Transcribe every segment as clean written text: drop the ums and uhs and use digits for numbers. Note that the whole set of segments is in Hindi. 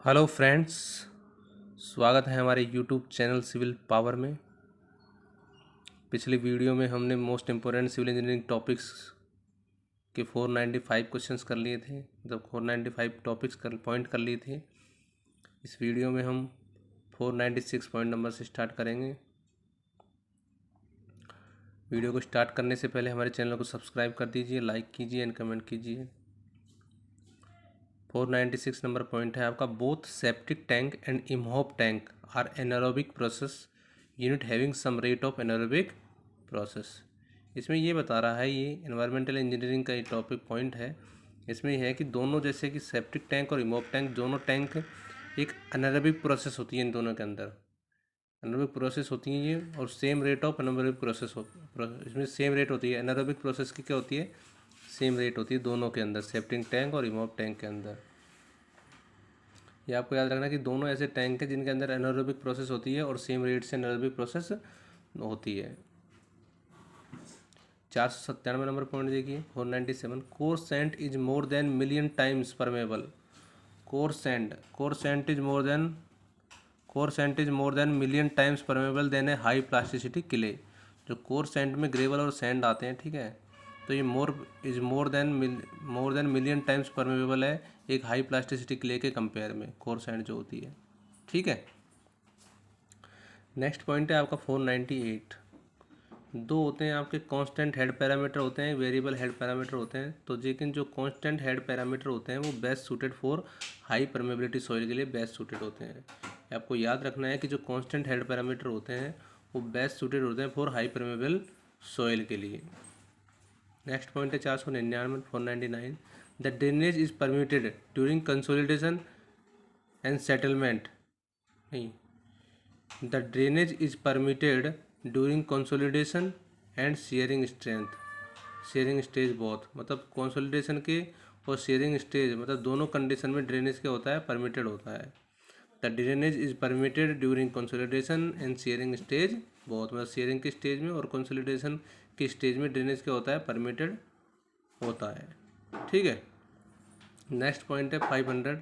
हेलो फ्रेंड्स, स्वागत है हमारे यूट्यूब चैनल सिविल पावर में। पिछली वीडियो में हमने most important civil engineering topics के 495 क्वेश्चंस कर लिए थे, मतलब 495 टॉपिक्स पॉइंट कर लिए थे। इस वीडियो में हम 496 पॉइंट नंबर से स्टार्ट करेंगे। वीडियो को स्टार्ट करने से पहले हमारे चैनल को सब्सक्राइब कर दीजिए, लाइक कीजिए एंड कमेंट कीजिए। 496 नंबर पॉइंट है आपका, both septic tank and Imhoff tank are anaerobic process unit having some rate of anaerobic process. इसमें ये बता रहा है, ये एनवायरमेंटल इंजीनियरिंग का एक टॉपिक पॉइंट है। इसमें है कि दोनों, जैसे कि सेप्टिक टैंक और इमहोप टैंक, दोनों टैंक एक एनारोबिक प्रोसेस होती है। इन दोनों के अंदर एनारोबिक प्रोसेस होती है ये, और same rate of anaerobic process इसमें सेम रेट होती है। एनारोबिक प्रोसेस की क्या होती है? सेम रेट होती है दोनों के अंदर, सेप्टिक टैंक और इमहोप टैंक के अंदर। ये आपको याद रखना कि दोनों ऐसे टैंक हैं जिनके अंदर एनारोबिक प्रोसेस होती है और सेम रेट से एनारोबिक प्रोसेस होती है। 497 नंबर पॉइंट देखिए, 497, coarse sand is more than million times permeable. Coarse sand is more than million times permeable than a high plasticity clay. जो कोर सेंट में ग्रेवल और सैंड आते हैं, ठीक है, तो ये more than million times permeable है एक हाई प्लास्टिसिटी क्ले के कंपेयर में, कोर सैंड जो होती है। ठीक है, नेक्स्ट पॉइंट है आपका 498। दो होते हैं आपके कांस्टेंट हेड पैरामीटर होते हैं, वेरिएबल हेड पैरामीटर होते हैं। तो लेकिन जो कांस्टेंट हेड पैरामीटर होते हैं वो best suited for high permeability soil के लिए बेस्ट सूटेड होते हैं। आपको याद रखना है कि जो कांस्टेंट हेड पैरामीटर होते हैं वो बेस्ट सूटेड होते हैं फॉर हाई परमेबल सॉइल के लिए। नेक्स्ट पॉइंट है 499, 499, the drainage is permitted during consolidation and settlement. नहीं, the drainage is permitted during consolidation and shearing stage both, मतलब कंसोलिडेशन के और शेयरिंग स्टेज, मतलब दोनों कंडीशन में ड्रेनेज क्या होता है? परमिटेड होता है। The drainage is permitted during consolidation and shearing stage both, मतलब शेयरिंग के स्टेज में और कंसोलिडेशन की स्टेज में ड्रेनेज क्या होता है? परमिटेड होता है। ठीक है, नेक्स्ट पॉइंट है 500,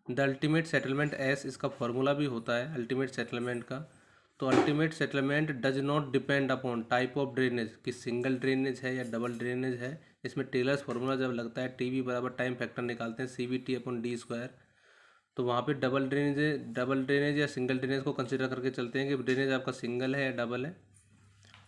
द अल्टीमेट सेटलमेंट एस, इसका फॉर्मूला भी होता है अल्टीमेट सेटलमेंट का। तो ultimate settlement does not depend upon type of drainage, कि सिंगल ड्रेनेज है या डबल ड्रेनेज है। इसमें टेलर्स फार्मूला जब लगता है, टी वी बराबर टाइम फैक्टर निकालते हैं, C V T upon D square, तो वहाँ पे डबल ड्रेनेज या सिंगल ड्रेनेज को कंसिडर करके चलते हैं कि ड्रेनेज आपका सिंगल है या डबल है।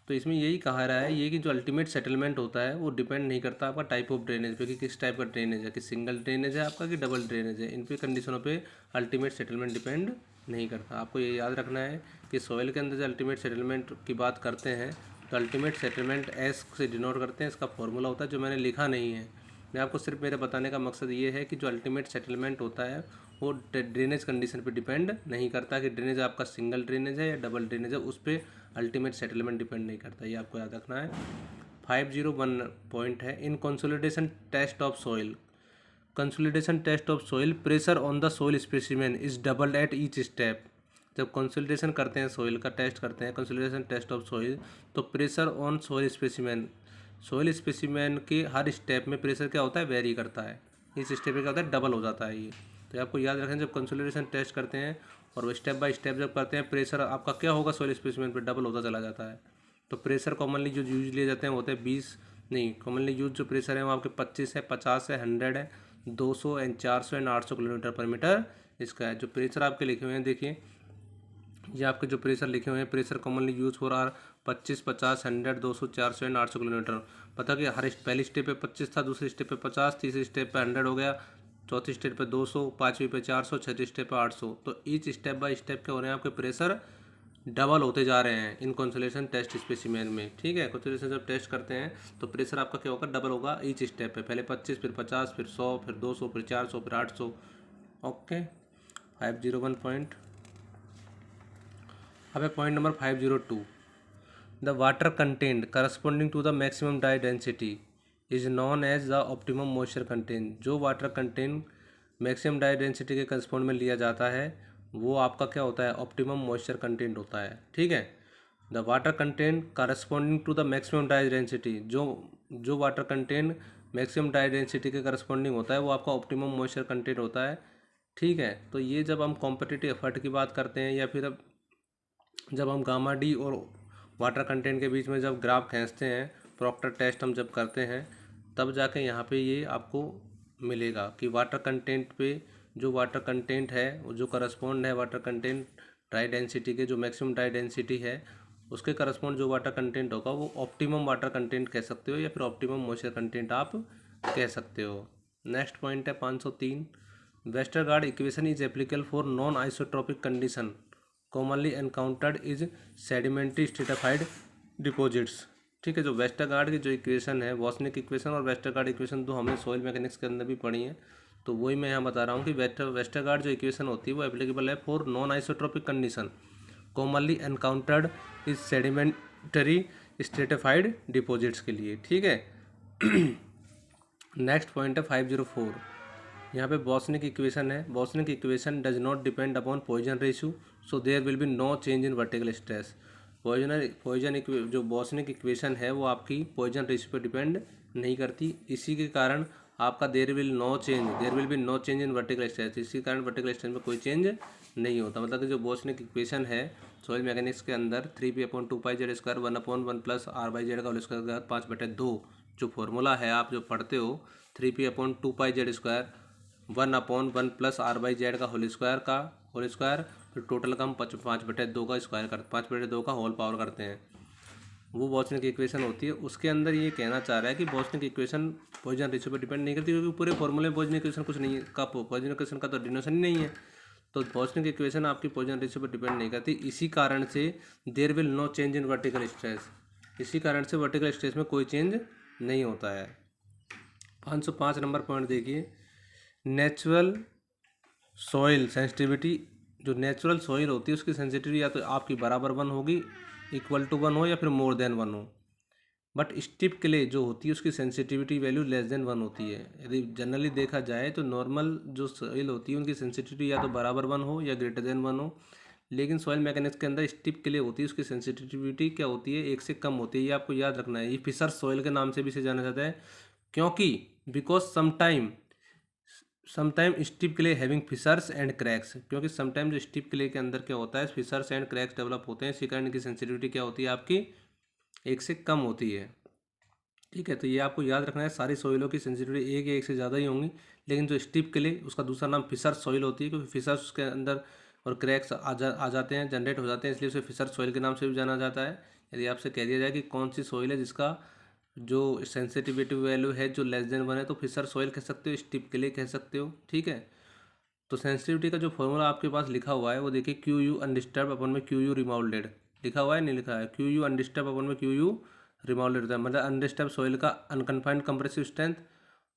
तो इसमें यही कहा रहा है ये कि जो अल्टीमेट सेटलमेंट होता है वो डिपेंड नहीं करता आपका टाइप ऑफ ड्रेनेज पे, कि किस टाइप का ड्रेनेज है, कि सिंगल ड्रेनेज है आपका कि डबल ड्रेनेज है। इन पे कंडीशनों पे अल्टीमेट सेटलमेंट डिपेंड नहीं करता। आपको ये याद रखना है कि सॉइल के अंदर जो अल्टीमेट सेटलमेंट की बात करते हैं तो अल्टीमेट सेटलमेंट एस से डिनोट करते हैं। इसका फॉर्मूला होता है जो मैंने लिखा नहीं है, मैं आपको सिर्फ मेरे बताने का मकसद ये है कि जो अल्टीमेट सेटलमेंट होता है वो ड्रेनेज कंडीशन पे डिपेंड नहीं करता, कि ड्रेनेज आपका सिंगल ड्रेनेज है या डबल ड्रेनेज है, उस पर अल्टीमेट सेटलमेंट डिपेंड नहीं करता। ये आपको याद रखना है। 501 पॉइंट है, in consolidation test of soil, consolidation test of soil pressure on the soil specimen is doubled at each step. जब कंसोलिडेशन करते हैं, सॉइल का टेस्ट करते हैं, कंसोलिडेशन टेस्ट ऑफ सॉइल, तो प्रेशर ऑन सॉइल स्पेसिमेन के हर स्टेप में प्रेशर क्या होता है? वेरी करता है। इस स्टेप पे क्या होता है? डबल हो जाता है ये। तो आपको याद रखें, जब कंसोलिडेशन टेस्ट करते हैं और वो स्टेप बाय स्टेप जब करते हैं, प्रेशर आपका क्या होगा? सॉइल स्पेसिमेन पे डबल होता चला जाता है। तो प्रेशर कॉमनली जो यूज लिए जाते हैं वो होते हैं 20, नहीं, कॉमनली यूज जो प्रेशर है वो आपके 25 है, 50 है, 100 है, 200 एंड 400 एंड 800 किलोमीटर पर मीटर इसका है। जो प्रेशर आपके लिखे हुए हैं देखिए, ये आपके जो प्रेशर लिखे हुए हैं, pressure commonly use for are 25, 50, 100, 200, 400 and 800 kilometre. पता कि हर पहली स्टेप पे 25 था, दूसरी स्टेप पे 50, तीसरी स्टेप पे 100 हो गया, चौथी स्टेप पे 200, पाँचवीं पे 400, छठी स्टेप पे 800। तो ईच स्टेप बाय स्टेप क्या हो रहे हैं? आपके प्रेशर डबल होते जा रहे हैं इन कंसोलेशन टेस्ट स्पेसिमेन में। ठीक है, कंसोलेशन जब टेस्ट करते हैं तो प्रेशर आपका क्या होगा? डबल होगा ईच स्टेप पे, पहले 25, फिर 50, फिर 100, फिर 200, फिर 400, फिर 800। Okay, 501 point. अब है point number 502, the water content corresponding to the maximum dry density is known as the optimum moisture content. जो water content maximum dry density के करस्पॉन्ड में लिया जाता है वो आपका क्या होता है? ऑप्टिमम मॉइस्चर कंटेंट होता है। ठीक है, the water content corresponding to the maximum dry density, जो water content maximum dry density के करस्पॉन्डिंग होता है वो आपका ऑप्टिमम मॉइस्चर कंटेंट होता है। ठीक है। तो ये जब हम कॉम्पिटिटिव एफर्ट की बात करते हैं, या फिर अब जब हम गामा डी और वाटर कंटेंट के बीच में जब ग्राफ खींचते हैं, प्रॉक्टर टेस्ट हम जब करते हैं, तब जाके यहाँ पे ये आपको मिलेगा कि वाटर कंटेंट पे जो वाटर कंटेंट है वो जो करस्पॉन्ड है वाटर कंटेंट ड्राई डेंसिटी के, जो मैक्सिमम ड्राई डेंसिटी है उसके करस्पॉन्ड जो वाटर कंटेंट होगा वो ऑप्टिमम वाटर कंटेंट कह सकते हो, या फिर ऑप्टिमम मॉइस्चर कंटेंट आप कह सकते हो। नेक्स्ट पॉइंट है 503, Westergaard equation is applicable for non isotropic condition commonly encountered is sedimentary stratified deposits. ठीक है, जो वेस्टरगार्ड की जो इक्वेशन है, वॉसनिक इक्वेशन और वेस्टरगार्ड इक्वेशन तो हमने सॉइल मैकेनिक्स के अंदर भी पढ़ी है, तो वही मैं यहाँ बता रहा हूँ कि वेस्टरगार्ड जो इक्वेशन होती है वो एप्लीकेबल है for non isotropic condition commonly encountered is sedimentary stratified deposits के लिए। ठीक है। नेक्स्ट पॉइंट है 504, यहाँ पे बॉसनिक इक्वेशन है। Boussinesq equation does not depend upon Poisson ratio, so there will be no change in vertical stress. Poisson जो बॉसनिक इक्वेशन है वो आपकी पॉइजन रेशियो पे डिपेंड नहीं करती, इसी के कारण आपका there will be no change in vertical stress, इसी कारण वर्टिकल स्ट्रेस में कोई चेंज नहीं होता। मतलब कि जो बॉसनिक इक्वेशन है सॉइल मैकेनिक्स के अंदर 3p/2πz² 1/1+r/z का होल स्क्वायर 5/2 जो फॉर्मूला है आप जो पढ़ते हो 3p/2πz² 1/1+r/z का होल स्क्वायर, फिर टोटल का हम 5/2 का स्क्वायर करते 5/2 का होल पावर करते हैं, वो बॉसनिक इक्वेशन होती है। उसके अंदर ये कहना चाह रहा है कि बॉसनिक इक्वेशन पॉइजन रेशियो पर डिपेंड नहीं करती, क्योंकि पूरे फॉर्मूले में पॉइजन इक्वेशन कुछ नहीं है, का पॉइजन इक्वेशन का तो डिनोशन ही नहीं है, तो बॉसनिक इक्वेशन आपकी पॉइजन रेशियो पर डिपेंड नहीं करती। इसी कारण से there will no change in vertical stress, इसी कारण से वर्टिकल स्ट्रेस में कोई चेंज नहीं होता है। 505 नंबर पॉइंट देखिए, नेचुरल सॉइल सेंसिटिविटी, जो नेचुरल सॉइल होती है उसकी सेंसिटिविटी या तो आपकी बराबर 1 होगी, इक्वल टू 1 हो, या फिर मोर देन 1 हो। बट स्टिप क्ले जो होती है उसकी सेंसिटिविटी वैल्यू लेस देन 1 होती है। यदि जनरली देखा जाए तो नॉर्मल जो सॉइल होती है उनकी सेंसिटिविटी या तो बराबर 1 हो या ग्रेटर देन 1 हो, लेकिन सॉइल मैकेनिक्स के अंदर स्टिप क्ले होती है उसकी सेंसिटिविटी क्या होती है, 1 से कम होती है। ये आपको याद रखना है। ये फिशर सॉइल के नाम से भी इसे जाना जाता है, क्योंकि because sometime steep clay having fissures and cracks, क्योंकि समटाइम जो स्टिप क्ले के अंदर क्या होता है फिशर्स एंड क्रैक्स डेवलप होते हैं, इसी कारण इनकी सेंसिटिविटी क्या होती है आपकी 1 से कम होती है। ठीक है, तो ये आपको याद रखना है। सारी सॉइलों की सेंसिटिविटी 1 या 1 से ज़्यादा ही होंगी, लेकिन जो स्टिप क्ले उसका दूसरा नाम फिशर सॉइल होती है, क्योंकि फिशर्स उसके अंदर और क्रैक्स आ जाते हैं, जनरेट हो जाते हैं, इसलिए उसे फिशर सॉइल के नाम से भी जाना जाता है। यदि आपसे कह दिया जाए कि कौन सी सॉइल है जिसका जो सेंसिटिविटी वैल्यू है जो लेस देन 1 है, तो फिशर सॉइल कह सकते हो, स्टिप क्ले कह सकते हो। ठीक है, तो सेंसिटिविटी का जो फॉर्मूला आपके पास लिखा हुआ है वो देखिए, क्यू यू अनडिस्टर्ब अपन में क्यू यू रिमाउल्डेड लिखा हुआ है, नहीं लिखा है, क्यू यू अनडिस्टर्ब अपन में क्यू यू रिमाउल्डेड होता है, मतलब अनडिस्टर्ब सॉइल का अनकन्फाइंड कंप्रेसिव स्ट्रेंथ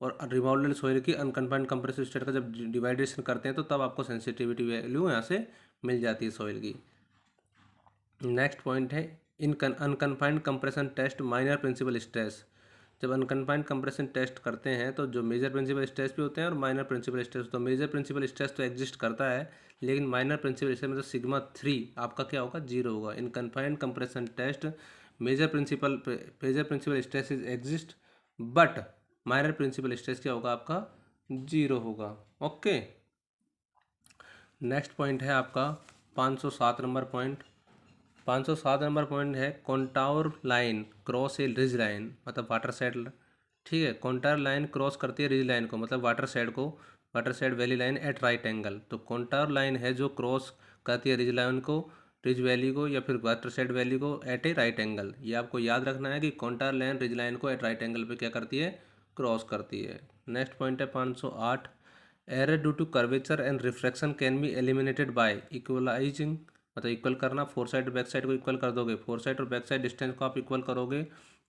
और रिमाउल्डेड सॉइल की अनकन्फाइंड कंप्रेसिव स्ट्रेंथ का जब डिवाइडेशन करते हैं तो तब आपको सेंसिटिविटी वैल्यू यहाँ से मिल जाती है सॉइल की। नेक्स्ट पॉइंट है in unconfined compression test minor principal stress. जब अनकन्फाइंड कंप्रेशन टेस्ट करते हैं तो जो मेजर प्रिंसिपल स्ट्रेस भी होते हैं और माइनर प्रिंसिपल स्ट्रेस, तो मेजर प्रिंसिपल स्ट्रेस तो एग्जिस्ट करता है, लेकिन माइनर प्रिंसिपल स्ट्रेस मतलब सिग्मा 3 आपका क्या होगा 0 होगा। In confined compression test major principal stress is exist, but minor principal stress क्या होगा आपका 0 होगा। ओके, नेक्स्ट पॉइंट है आपका 507 नंबर पॉइंट। 507 नंबर पॉइंट है contour line cross a ridge line, मतलब वाटर साइड। ठीक है, कॉन्टाउर लाइन क्रॉस करती है रिज लाइन को, मतलब water side valley line at right angle. तो कॉन्टाउर लाइन है जो क्रॉस करती है रिज लाइन को, रिज वैली को, या फिर वाटर साइड वैली को एट ए राइट एंगल। ये आपको याद रखना है कि कॉन्टाउर लाइन रिज लाइन को एट राइट एंगल पे क्या करती है, क्रॉस करती है। नेक्स्ट पॉइंट है 508, error due to curvature and refraction can be eliminated by equalising, मतलब इक्वल करना, फोर साइड और बैक साइड को इक्वल कर दोगे, फोर साइड और बैक साइड डिस्टेंस को आप इक्वल करोगे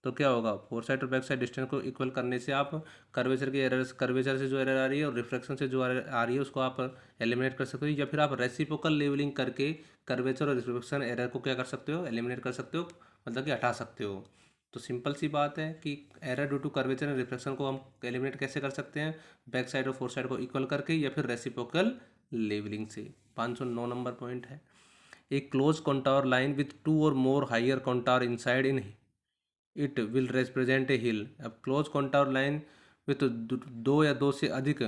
तो क्या होगा, फोर साइड और बैक साइड डिस्टेंस को इक्वल करने से आप कर्वेचर से जो एरर आ रही है और रिफ्रैक्शन से जो एरर आ रही है उसको आप एलिमिनेट कर सकते हो, या फिर आप रेसिप्रोकल लेवलिंग करके कर्वेचर और रिफ्रैक्शन एरर को क्या कर सकते हो, एलिमिनेट कर सकते हो, मतलब कि हटा सकते हो। तो सिंपल सी बात है कि error due to curvature and refraction को हम एलिमिनेट कैसे कर सकते हैं, बैक साइड और फोर साइड को इक्वल करके या फिर रेसिप्रोकल लेवलिंग से। 509 नंबर पॉइंट है, a closed contour line with two or more higher contour inside in it will represent a hill। अब क्लोज contour line with दो या दो से अधिक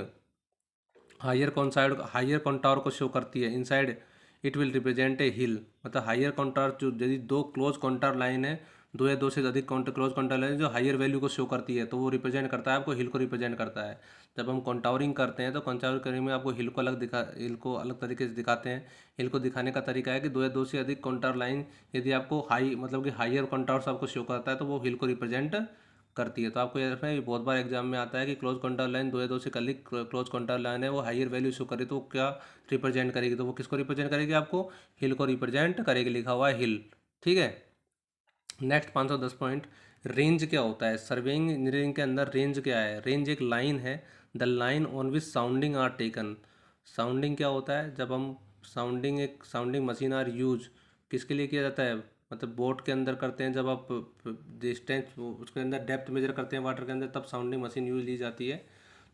हायर कॉन्टावर को शो करती है। Inside it will represent a hill, मतलब हायर कॉन्टार जो यदि दो क्लोज कॉन्टार लाइन है, दो या दो से अधिक क्लोज कॉन्टार लाइन जो हायर वैल्यू को शो करती है, तो वो रिप्रेजेंट करता है आपको हिल को रिप्रेजेंट करता है। जब हम कॉन्टावरिंग करते हैं तो कॉन्टावरिंग करने में आपको हिल को अलग तरीके से दिखाते हैं। हिल को दिखाने का तरीका है कि दो या दो से अधिक कॉन्टार लाइन यदि आपको हाई मतलब कि हायर कॉन्टार्स आपको शो करता है तो वो हिल को रिप्रेजेंट करती है। तो आपको याद रखना है, ये बहुत बार एग्जाम में आता है कि क्लोज कॉन्टार लाइन दो या दो से अधिक क्लोज कॉन्टार लाइन है वो हायर वैल्यू शो करे तो वो क्या रिप्रेजेंट करेगी, तो वो किसको रिप्रेजेंट करेगी, आपको हिल को रिप्रेजेंट करेगी, लिखा हुआ है हिल। ठीक है। नेक्स्ट 510 पॉइंट, रेंज क्या होता है। सर्वेइंग इंजीनियरिंग के अंदर रेंज क्या है। रेंज एक लाइन है, the line on which sounding are taken. Sounding क्या होता है, जब हम एक साउंडिंग मशीन आर यूज किसके लिए किया जाता है, मतलब बोट के अंदर करते हैं, जब आप डिस्टेंस उसके अंदर डेप्थ मेजर करते हैं वाटर के अंदर, तब साउंडिंग मशीन यूज ली जाती है।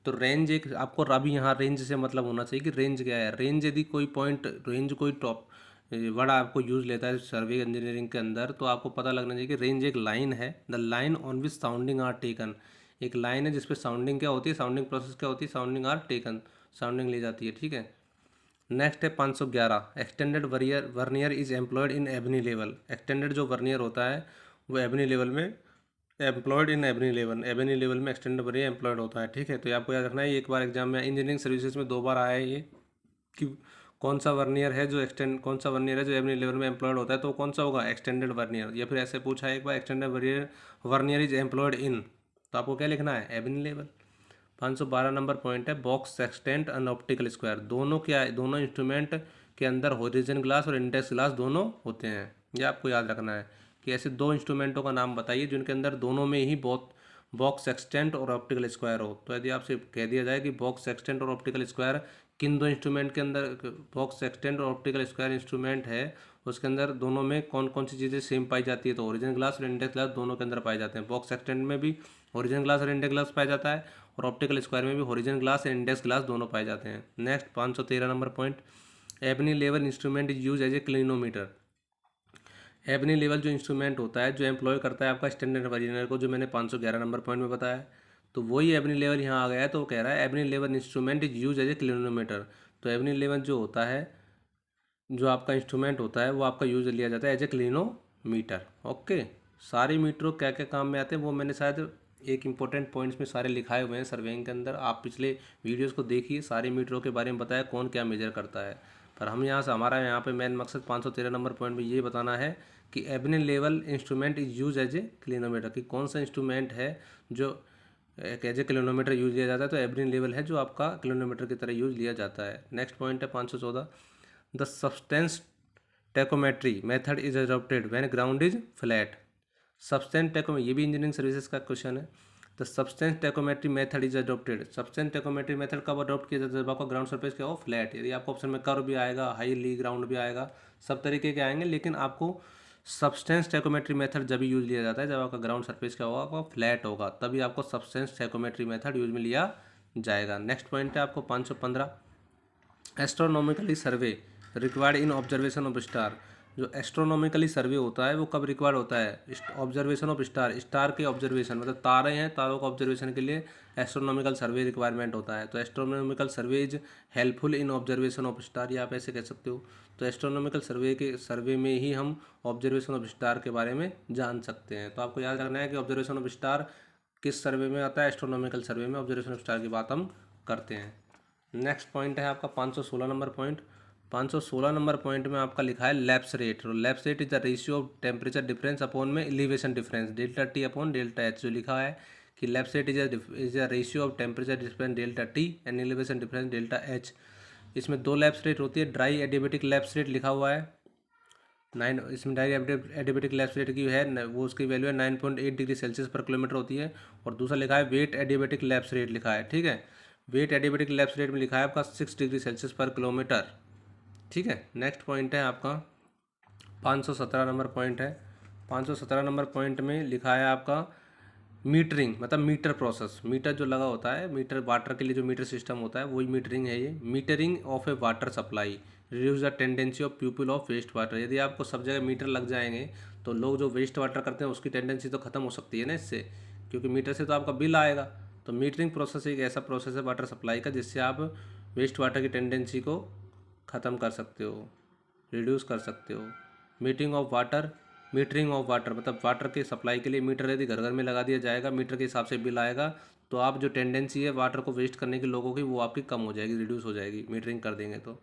तो रेंज एक आपको अभी यहाँ रेंज से मतलब होना चाहिए कि रेंज क्या है। रेंज यदि कोई पॉइंट, रेंज कोई टॉप वर्ड आपको यूज लेता है सर्वे इंजीनियरिंग के अंदर, तो आपको पता लगना चाहिए कि रेंज एक लाइन है, the line on which sounding are taken. एक लाइन है जिसपे साउंडिंग क्या होती है, साउंडिंग प्रोसेस क्या होती है, साउंडिंग आर टेकन, साउंडिंग ली जाती है। ठीक है। नेक्स्ट है 511, extended vernier is employed in ebony level. Extended जो वर्नियर होता है वो एबनी लेवल में एम्प्लॉयड इन एबनी लेवल में एक्सटेंडेड वर्नियर एम्प्लॉयड होता है। ठीक है। तो ये आपको याद रखना है, एक बार एग्जाम में इंजीनियरिंग सर्विसेज में 2 बार आया है ये कि कौन सा वर्नियर है जो एबनी लेवल में एम्प्लॉयड होता है, तो कौन सा होगा, एक्सटेंडेड वर्नियर। या फिर ऐसे पूछा है एक बार, extended vernier is employed in, तो आपको क्या लिखना है, एबनी लेवल। 512 नंबर पॉइंट है, box sextant and optical square. दोनों क्या है, दोनों इंस्ट्रूमेंट के अंदर होरिजन ग्लास और इंडेक्स ग्लास दोनों होते हैं। ये आपको याद रखना है कि ऐसे 2 इंस्ट्रूमेंटों का नाम बताइए जिनके अंदर दोनों में ही बॉक्स सेक्सटेंट और ऑप्टिकल स्क्वायर हो। तो यदि आपसे कह दिया जाए कि बॉक्स सेक्सटेंट और ऑप्टिकल स्क्वायर किन 2 इंस्ट्रूमेंट के अंदर, बॉक्स सेक्सटेंट और ऑप्टिकल स्क्वायर इंस्ट्रूमेंट है, उसके अंदर दोनों में कौन कौन सी चीज़ें सेम पाई जाती है, तो ओरिजिन ग्लास और इंडेक्स ग्लास दोनों के अंदर पाए जाते हैं। बॉक्स सेक्सटेंट में भी ओरिजिन ग्लास और इंडेक्स ग्लास पाया जाता है, और ऑप्टिकल स्क्वायर में भी ओरिजिन ग्लास और इंडेक्स ग्लास दोनों पाए जाते हैं। Next 513 number point, Abney level instrument is use as a clinometer. Abney level जो इंस्ट्रूमेंट होता है जो एम्प्लॉय करता है आपका स्टैंडर्ड वर्नियर को, जो मैंने 511 नंबर पॉइंट में बताया, तो वही एबनी लेवल यहाँ आ गया है। तो वो कह रहा है Abney level instrument is use as a clinometer. तो एबनी लेवल जो होता है, जो आपका इंस्ट्रूमेंट होता है, वो आपका यूज लिया जाता है एज ए क्लिनोमीटर। ओके। सारे मीटरों क्या क्या काम में आते हैं वो मैंने शायद एक इंपॉर्टेंट पॉइंट्स में सारे लिखाए हुए हैं सर्वेइंग के अंदर। आप पिछले वीडियोस को देखिए, सारे मीटरों के बारे में बताया कौन क्या मेजर करता है। पर हम यहाँ से, हमारा यहाँ पे मेन मकसद 513 नंबर पॉइंट में ये बताना है कि Abney level instrument is use as a clinometer, कि कौन सा इंस्ट्रूमेंट है जो एक एज ए किलोमीटर यूज लिया जाता है। तो एबनी लेवल है जो आपका किलोमीटर की तरह यूज लिया जाता है। नेक्स्ट पॉइंट है 514, the subtense tacheometry method is adopted when ground is flat. Subtense tacho, ये भी इंजीनियरिंग सर्विसेज का क्वेश्चन है। The subtense tacheometry method is adopted. Subtense tacheometry method कब अडॉप्ट किया जाता है, जब आपका ग्राउंड सरफेस क्या हो, फ्लैट। यदि आपको ऑप्शन में कर्व भी आएगा, हाईली ग्राउंड भी आएगा, सब तरीके के आएंगे, लेकिन आपको सब्सटेंस टैकोमेट्री मेथड जब यूज लिया जाता है जब आपका ग्राउंड सरफेस क्या होगा, आपका फ्लैट होगा, तभी आपको सब्सटेंस टैकोमेट्री मेथड यूज में लिया जाएगा। नेक्स्ट पॉइंट है आपको 515, astronomically survey required in observation of star. जो एस्ट्रोनॉमिकली सर्वे होता है वो कब रिक्वायर्ड होता है, ऑब्जर्वेशन ऑफ स्टार, स्टार के ऑब्जर्वेशन, मतलब तारे हैं, तारों का ऑब्जर्वेशन के लिए एस्ट्रोनॉमिकल सर्वे रिक्वायरमेंट होता है। तो astronomical survey is helpful in observation of star, या आप ऐसे कह सकते हो। तो एस्ट्रोनॉमिकल सर्वे में ही हम ऑब्जर्वेशन ऑफ स्टार के बारे में जान सकते हैं। तो आपको याद रखना है कि ऑब्जर्वेशन ऑफ स्टार किस सर्वे में आता है, एस्ट्रोनॉमिकल सर्वे में ऑब्जर्वेशन ऑफ स्टार की बात हम करते हैं। नेक्स्ट पॉइंट है आपका 516 नंबर पॉइंट। 516 नंबर पॉइंट में आपका लिखा है lapse rate. Lapse rate is the ratio of temperature difference upon में elevation difference delta T upon delta H. जो लिखा है कि lapse rate is a ratio of temperature difference delta T and elevation difference delta H. इसमें 2 लैप्स रेट होती है। ड्राई एडियाबेटिक लैप्स रेट लिखा हुआ है 9, इसमें ड्राई एडियाबेटिक लैप्स रेट की है वो, उसकी वैल्यू है 9.8 डिग्री सेल्सियस पर किलोमीटर होती है। और दूसरा लिखा है वेट एडियाबेटिक लैप्स रेट लिखा है। ठीक है। वेट एडियाबेटिक लैप्स रेट में लिखा है आपका 6 डिग्री सेल्सियस पर किलोमीटर। ठीक है। नेक्स्ट पॉइंट है आपका 517 नंबर पॉइंट है। 517 नंबर पॉइंट में लिखा है आपका मीटरिंग, मतलब मीटर प्रोसेस। मीटर जो लगा होता है, मीटर वाटर के लिए जो मीटर सिस्टम होता है वही मीटरिंग है ये। Metering of a water supply reduce the tendency of people of waste water. यदि आपको सब जगह मीटर लग जाएंगे तो लोग जो वेस्ट वाटर करते हैं उसकी टेंडेंसी तो खत्म हो सकती है ना इससे, क्योंकि मीटर से तो आपका बिल आएगा। तो मीटरिंग प्रोसेस एक ऐसा प्रोसेस है वाटर सप्लाई का जिससे आप वेस्ट वाटर की टेंडेंसी को ख़त्म कर सकते हो, रिड्यूस कर सकते हो। मीटरिंग ऑफ वाटर मतलब वाटर के सप्लाई के लिए मीटर यदि घर घर में लगा दिया जाएगा, मीटर के हिसाब से बिल आएगा, तो आप जो टेंडेंसी है वाटर को वेस्ट करने की लोगों की, वो आपकी कम हो जाएगी, रिड्यूस हो जाएगी मीटरिंग कर देंगे तो।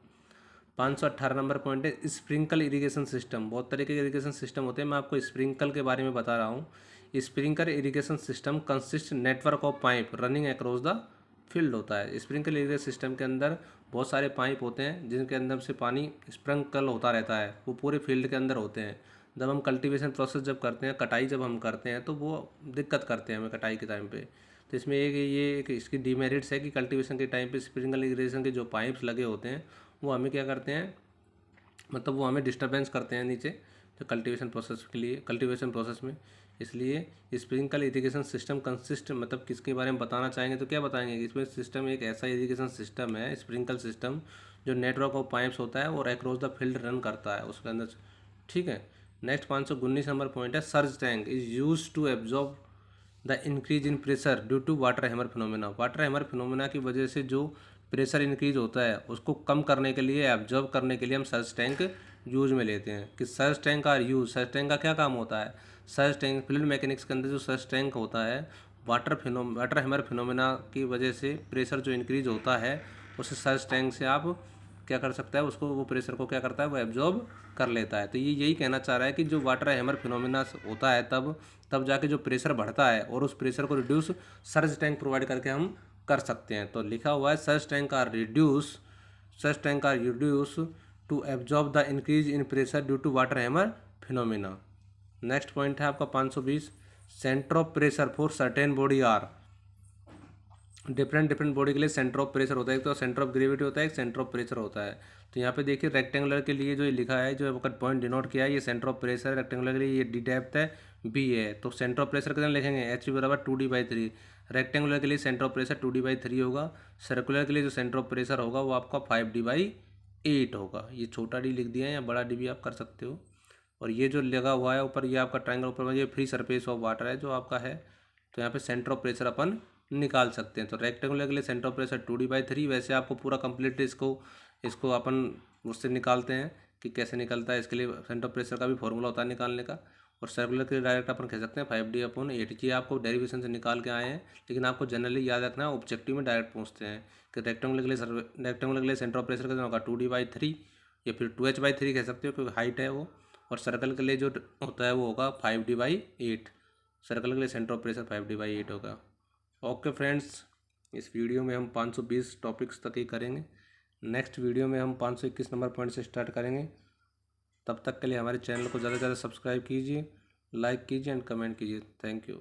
518 नंबर पॉइंट है स्प्रिंकल इरिगेशन सिस्टम। बहुत तरीके के इरिगेशन सिस्टम होते हैं, मैं आपको स्प्रिंकल के बारे में बता रहा हूँ। Sprinkle irrigation system consist network of pipe running across the field होता है। स्प्रिंकल इरिगेशन सिस्टम के अंदर बहुत सारे पाइप होते हैं जिनके अंदर से पानी स्प्रिंकल होता रहता है, वो पूरे फील्ड के अंदर होते हैं। जब हम कल्टीवेशन प्रोसेस जब करते हैं, कटाई जब हम करते हैं, तो वो दिक्कत करते हैं हमें कटाई के टाइम पे। तो इसमें एक इसकी डीमेरिट्स है कि कल्टीवेशन के टाइम पे स्प्रिंकल इरिगेशन के जो पाइप्स लगे होते हैं वो हमें क्या करते हैं, मतलब वो हमें डिस्टर्बेंस करते हैं नीचे जो कल्टीवेशन प्रोसेस के लिए, कल्टीवेशन प्रोसेस में। इसलिए स्प्रिंकल इरिगेशन सिस्टम कंसिस्ट, मतलब किसके बारे में बताना चाहेंगे तो क्या बताएंगे, इसमें सिस्टम एक ऐसा इरिगेशन सिस्टम है स्प्रिंकल सिस्टम जो नेटवर्क ऑफ पाइप्स होता है और अक्रॉस द फील्ड रन करता है उसके अंदर। ठीक है। नेक्स्ट 519 नंबर पॉइंट है surge tank is use to absorb the increase in pressure due to water hammer phenomena. Water hammer phenomena की वजह से जो प्रेशर इंक्रीज होता है उसको कम करने के लिए, एब्जॉर्ब करने के लिए हम सर्ज टैंक यूज में लेते हैं। कि सर्ज टैंक का यूज, सर्ज टैंक का क्या काम होता है, सर्ज टैंक फ्लूइड मैकेनिक्स के अंदर जो सर्ज टैंक होता है, वाटर हैमर फिनोमेना की वजह से प्रेशर जो इंक्रीज होता है उस सर्ज टैंक से आप क्या कर सकता है, उसको वो प्रेशर को क्या करता है, वो एब्जॉर्ब कर लेता है। तो ये यही कहना चाह रहा है कि जो वाटर हैमर फिनोमेना होता है तब जाके जो प्रेशर बढ़ता है और उस प्रेशर को रिड्यूस सर्ज टैंक प्रोवाइड करके हम कर सकते हैं। तो लिखा हुआ है surge tank are reduce to absorb the increase in pressure due to water hammer phenomena. Next point है आपका 520 centre of pressure for certain body are. Different body के लिए सेंटर ऑफ प्रेशर होता है, एक तो सेंटर ऑफ ग्रेविटी होता है, एक सेंटर ऑफ प्रेशर होता है। तो यहाँ पे देखिए रेक्टेंगुलर के लिए जो ये लिखा है, जो वक्त पॉइंट डिनोट किया है, ये सेंटर ऑफ प्रेशर है। रेक्टेंगुलर के लिए ये डी डेप्थ है, बी है। तो सेंटर ऑफ प्रेशर कितना लिखेंगे, एच बराबर 2D/3। रेक्टेंगुलर के लिए सेंटर ऑफ प्रेशर 2D/3 होगा। सर्कुलर के लिए जो सेंटर ऑफ प्रेशर होगा वो आपका 5D/8 होगा। ये छोटा डी लिख दिया है या बड़ा डी भी आप कर सकते हो। और ये जो लगा हुआ है ऊपर, ये आपका ट्रायंगल ऊपर में, ये फ्री सरफेस ऑफ वाटर है जो आपका है। तो यहाँ पे सेंटर ऑफ प्रेशर अपन निकाल सकते हैं। तो रेक्टेंगुलर के लिए सेंटर ऑफ प्रेशर 2D/3। वैसे आपको पूरा कंप्लीट इसको अपन उससे निकालते हैं कि कैसे निकलता है। इसके लिए सेंटर ऑफ प्रेशर का भी फॉर्मूला होता है निकालने का। और सर्कुलर के लिए डायरेक्ट अपन कह सकते हैं 5D/8। ये आपको डेरिवेशन से निकाल के आए हैं, लेकिन आपको जनरली याद रखना है, ऑब्जेक्टिव में डायरेक्ट पूछते हैं कि रेक्टेंगुलर के लिए सेंटर ऑफ प्रेशर कितना होगा 2D/3 या फिर 2H/3 कह सकते हो क्योंकि हाइट है वो। और सर्कल के लिए जो होता है वो होगा 5D/8। सर्कल के लिए सेंटर ऑफ प्रेशर 5D/8 होगा। ओके फ्रेंड्स, इस वीडियो में हम 520 टॉपिक्स तक ही करेंगे। नेक्स्ट वीडियो में हम 521 नंबर पॉइंट से स्टार्ट करेंगे। तब तक के लिए हमारे चैनल को ज़्यादा से ज़्यादा सब्सक्राइब कीजिए, लाइक कीजिए एंड कमेंट कीजिए। Thank you.